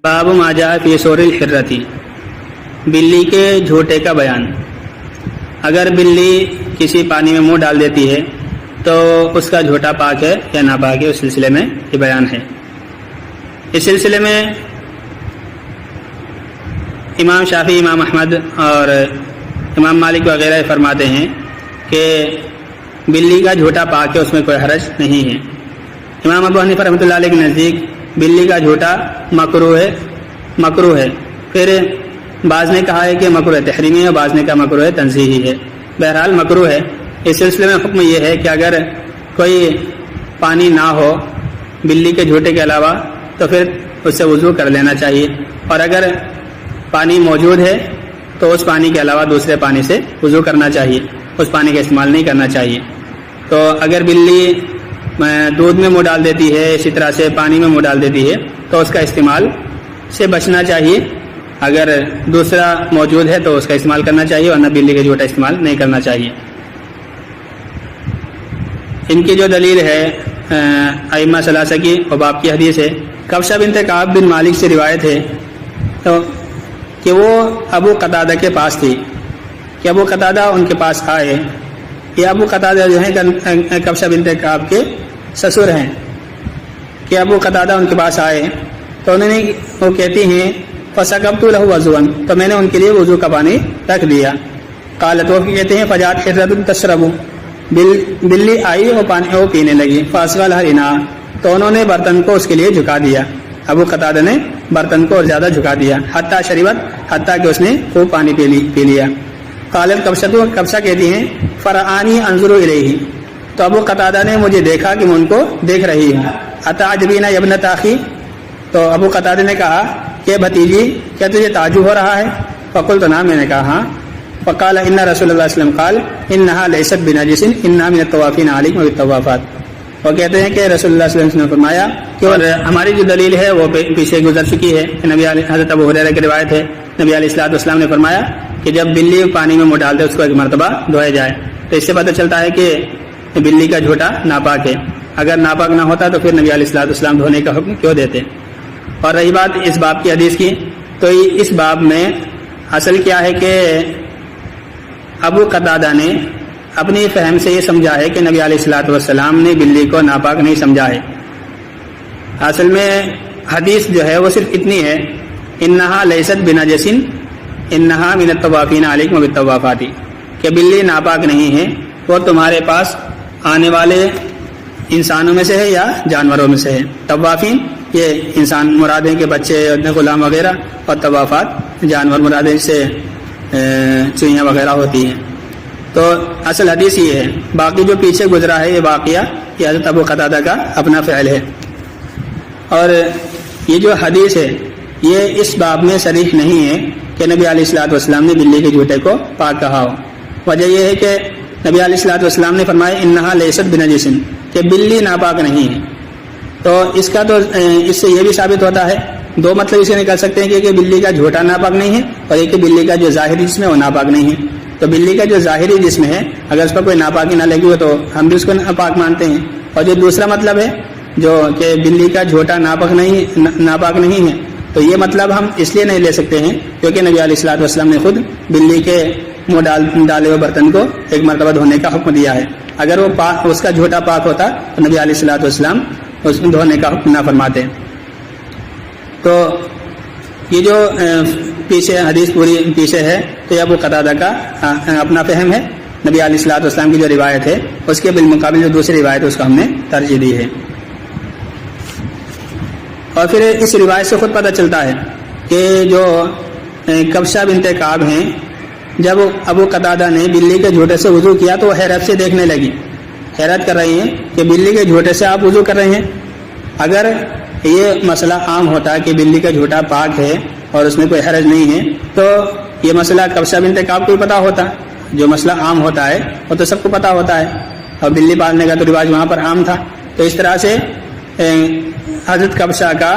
باب ما جاء فی سور الحرتی، بلی کے جھوٹے کا بیان۔ اگر بلی کسی پانی میں منہ ڈال دیتی ہے تو اس کا جھوٹا پاک ہے یا ناپاک ہے، اس سلسلے میں یہ بیان ہے۔ اس سلسلے میں امام شافعی، امام احمد اور امام مالک وغیرہ فرماتے ہیں کہ بلی کا جھوٹا پاک ہے، اس میں کوئی حرج نہیں ہے۔ امام ابو حنیفہ رحمۃ اللہ علیہ کے نزدیک بلی کا جھوٹا مکروہ ہے۔ پھر بعض نے کہا ہے کہ مکروہ تحریمی ہے، بعض نے کہا مکروہ تنزیہی ہے۔ بہرحال مکروہ ہے۔ اس سلسلے میں حکم یہ ہے کہ اگر کوئی پانی نہ ہو بلی کے جھوٹے کے علاوہ تو پھر اس سے وضو کر لینا چاہیے، اور اگر پانی موجود ہے تو اس پانی کے علاوہ دوسرے پانی سے وضو کرنا چاہیے، اس پانی کا استعمال نہیں کرنا چاہیے۔ تو اگر بلی دودھ میں منہ ڈال دیتی ہے، اسی طرح سے پانی میں منہ ڈال دیتی ہے تو اس کا استعمال سے بچنا چاہیے۔ اگر دوسرا موجود ہے تو اس کا استعمال کرنا چاہیے، ورنہ بلی کا جھوٹا استعمال نہیں کرنا چاہیے۔ ان کی جو دلیل ہے ائمہ ثلاثہ کی اور باب کی حدیث ہے، کبشہ بنت کعب بن مالک سے روایت ہے تو کہ وہ ابو قتادہ کے پاس تھی، کہ ابو قتادہ ان کے پاس آئے۔ یہ ابو قتادہ جو ہیں کبشہ بنت کعب کے سسر ہیں، کہ ابو قتادہ ان کے پاس آئے تو انہوں نے وہ کہتی ہیں فسکبت لہ وضوا، تو میں نے ان کے لیے وضو کا پانی رکھ دیا۔ قالت، وہ کہتے ہیں فجاءت حرۃ تشرب، بلی آئی وہ پانی وہ پینے لگی، فاسغلھا الاناء، تو انہوں نے برتن کو اس کے لیے جھکا دیا، ابو قتادہ نے برتن کو اور زیادہ جھکا دیا، حتیٰ شربت، حتیٰ کہ اس نے خوب پانی پی لیا۔ قالت کبشہ کہتی ہیں فرآنی انظر الیہ، تو ابو قتادہ نے مجھے دیکھا کہ میں ان کو دیکھ رہی ہوں۔ اتعجبین یا ابنۃ اخی، تو ابو قتادہ نے کہا کہ بھتیجی کیا تجھے تعجب ہو رہا ہے؟ فقلت نعم، میں نے کہا ہاں۔ فقال ان رسول اللہ صلی اللہ علیہ وسلم قال انها ليست بنجس انها من الطوافین علیکم بالطوافات، وہ کہتے ہیں کہ رسول اللہ صلی اللہ علیہ وسلم نے فرمایا کہ اور ہماری جو دلیل ہے وہ پیچھے گزر چکی ہے۔ نبی حضرت ابو ہریرہ کی روایت ہے، نبی علیہ الصلوۃ والسلام نے فرمایا کہ جب بلی پانی میں منہ ڈال دے اس کو ایک مرتبہ دھویا جائے۔ تو اس سے پتہ چلتا ہے کہ بلی کا جھوٹا ناپاک ہے۔ اگر ناپاک نہ ہوتا تو پھر نبی علیہ الصلوۃ والسلام دھونے کا حکم کیوں دیتے؟ اور رہی بات اس باب کی حدیث کی، تو اس باب میں اصل کیا ہے کہ ابو قتادہ نے اپنی فہم سے یہ سمجھا ہے کہ نبی علیہ الصلوۃ والسلام نے بلی کو ناپاک نہیں سمجھا ہے۔ اصل میں حدیث جو ہے وہ صرف اتنی ہے، انہا لیست بنجس انہا من الطوافین علیکم بالطوافات، کہ بلی ناپاک نہیں ہے، وہ تمہارے پاس آنے والے انسانوں میں سے ہے یا جانوروں میں سے ہے۔ طوافین یہ انسان مراد ہیں کہ بچے، غلام وغیرہ، اور طوافات جانور مراد ہیں، سے چوہیاں وغیرہ ہوتی ہیں۔ تو اصل حدیث یہ ہے، باقی جو پیچھے گزرا ہے یہ واقعہ یہ حضرت ابو قتادہ کا اپنا فعل ہے۔ اور یہ جو حدیث ہے یہ اس باب میں صریح نہیں ہے کہ نبی علیہ الصلوۃ والسلام نے بلی کے جھوٹے کو پاک کہا ہو۔ وجہ یہ ہے کہ نبی علیہ الصلوۃ والسلام نے فرمایا انہا لیست بنجس، کہ بلی ناپاک نہیں ہے۔ تو اس کا تو اس سے یہ بھی ثابت ہوتا ہے، دو مطلب اسے نکال سکتے ہیں کہ بلی کا جھوٹا ناپاک نہیں ہے، اور ایک کہ بلی کا جو ظاہری جسم ہے وہ ناپاک نہیں ہے۔ تو بلی کا جو ظاہری جسم ہے اگر اس پر کوئی ناپاکی نہ لگی ہو تو ہم بھی اس کو ناپاک مانتے ہیں۔ اور جو دوسرا مطلب ہے جو کہ بلی کا جھوٹا ناپاک نہیں ہے، تو یہ مطلب ہم اس لیے نہیں لے سکتے ہیں کیونکہ نبی علیہ الصلوۃ والسلام نے خود بلی کے منہ ڈالے ہوئے برتن کو ایک مرتبہ دھونے کا حکم دیا ہے۔ اگر وہ اس کا جھوٹا پاک ہوتا تو نبی علیہ الصلوۃ والسلام اس کو دھونے کا حکم نہ فرماتے۔ تو یہ جو پیچھے حدیث پوری پیچھے ہے تو یہ ابو قتادہ کا اپنا فہم ہے۔ نبی علیہ الصلوۃ والسلام کی جو روایت ہے اس کے بالمقابل جو دوسری روایت ہے اس کو ہم نے ترجیح دی ہے۔ اور پھر اس روایت سے خود پتہ چلتا ہے کہ جو کبشہ بنت کعب ہیں، جب ابو قتادہ نے بلی کے جھوٹے سے وضو کیا تو وہ حیرت سے دیکھنے لگی، حیرت کر رہی ہیں کہ بلی کے جھوٹے سے آپ وضو کر رہے ہیں۔ اگر یہ مسئلہ عام ہوتا ہے کہ بلی کا جھوٹا پاک ہے اور اس میں کوئی حرج نہیں ہے تو یہ مسئلہ کبشہ بنت کعب کو بھی پتہ ہوتا، جو مسئلہ عام ہوتا ہے وہ تو سب کو پتہ ہوتا ہے، اور بلی پالنے کا تو رواج وہاں پر عام تھا۔ تو اس طرح سے حضرت کبشہ کا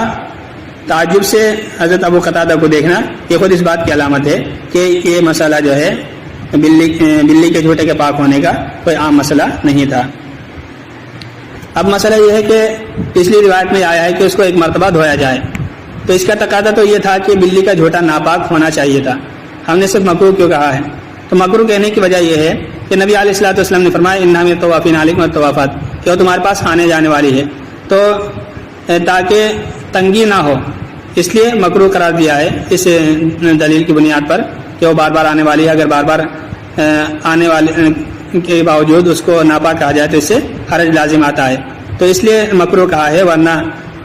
تعجب سے حضرت ابو قتادہ کو دیکھنا یہ خود اس بات کی علامت ہے کہ یہ مسئلہ جو ہے بلی کے جھوٹے کے پاک ہونے کا کوئی عام مسئلہ نہیں تھا۔ اب مسئلہ یہ ہے کہ پچھلی روایت میں آیا ہے کہ اس کو ایک مرتبہ دھویا جائے، تو اس کا تقاضا تو یہ تھا کہ بلی کا جھوٹا ناپاک ہونا چاہیے تھا، ہم نے صرف مکروہ کیوں کہا ہے؟ تو مکروہ کہنے کی وجہ یہ ہے کہ نبی علیہ الصلوۃ والسلام نے فرمایا انھا من الطوافین علیکم الطوافات، کہ وہ تمہارے پاس آنے جانے والی ہے، تو تاکہ تنگی نہ ہو اس لیے مکروہ قرار دیا ہے اس دلیل کی بنیاد پر کہ وہ بار بار آنے والی ہے، اگر بار بار آنے والے کے باوجود اس کو ناپاک کہا جائے تو اس سے حرج لازم آتا ہے، تو اس لیے مکروہ کہا ہے، ورنہ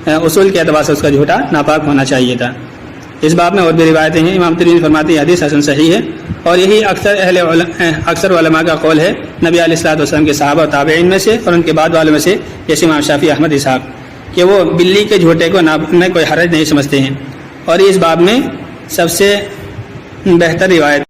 اصول کے اعتبار سے اس کا جھوٹا ناپاک ہونا چاہیے تھا۔ اس باب میں اور بھی روایتیں ہیں، امام ترمذی فرماتے ہیں حدیث حسن صحیح ہے، اور یہی اکثر علماء کا قول ہے نبی علیہ الصلوۃ والسلام کے صحابہ اور تابعین میں سے اور ان کے بعد والوں میں سے، جیسے امام شافعی، احمد، اسحاق، کہ وہ بلی کے جھوٹے کو ناپنے کوئی حرج نہیں سمجھتے ہیں، اور اس باب میں سب سے بہتر روایت